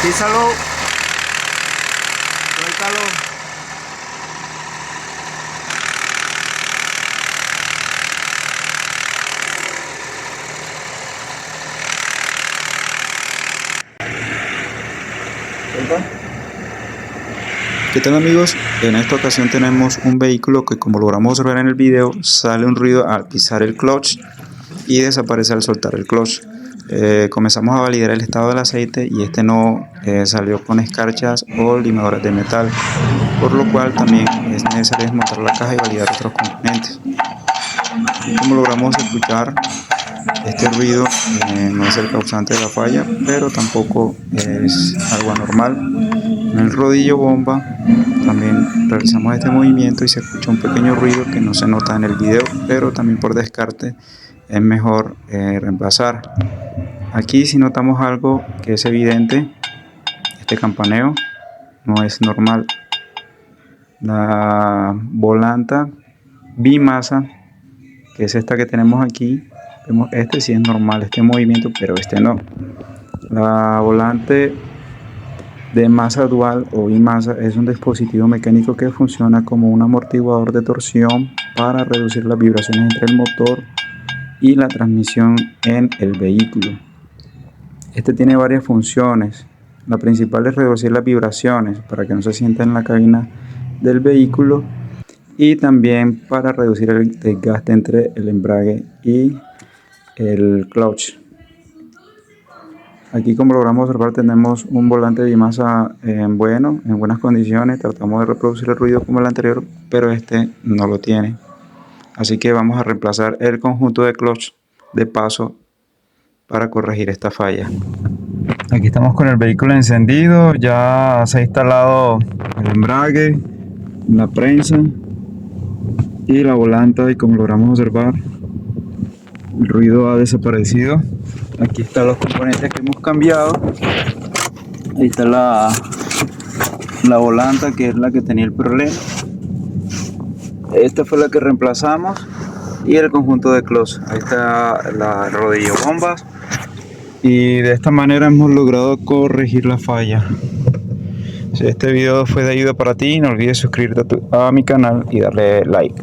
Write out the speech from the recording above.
Písalo, suéltalo. ¿Qué tal, amigos? En esta ocasión tenemos un vehículo que, como logramos observar en el video, sale un ruido al pisar el clutch y desaparece al soltar el clutch. Comenzamos a validar el estado del aceite y este no salió con escarchas o limadoras de metal, por lo cual también es necesario desmontar la caja y validar otros componentes. Como logramos escuchar, este ruido no es el causante de la falla, pero tampoco es algo anormal. En el rodillo bomba también realizamos este movimiento y se escucha un pequeño ruido que no se nota en el video, pero también por descarte es mejor reemplazar. Aquí si notamos algo que es evidente, este campaneo no es normal. La volanta bimasa, que es esta que tenemos aquí, vemos este sí es normal, este movimiento, pero este no. La volante de masa dual o bimasa es un dispositivo mecánico que funciona como un amortiguador de torsión para reducir las vibraciones entre el motor y la transmisión en el vehículo. Este tiene varias funciones. La principal es reducir las vibraciones para que no se sienta en la cabina del vehículo y también para reducir el desgaste entre el embrague y el clutch. Aquí, como logramos observar, tenemos un volante de bimasa en buenas condiciones. Tratamos de reproducir el ruido como el anterior, pero este no lo tiene. Así que vamos a reemplazar el conjunto de clutch de paso para corregir esta falla. Aquí estamos con el vehículo encendido, ya se ha instalado el embrague, la prensa y la volanta, y como logramos observar, el ruido ha desaparecido. Aquí están los componentes que hemos cambiado. Ahí está la volanta, que es la que tenía el problema. Esta fue la que reemplazamos, y el conjunto de clutch. Ahí está la rodillo bombas, y de esta manera hemos logrado corregir la falla. Si este video fue de ayuda para ti, no olvides suscribirte a mi canal y darle like.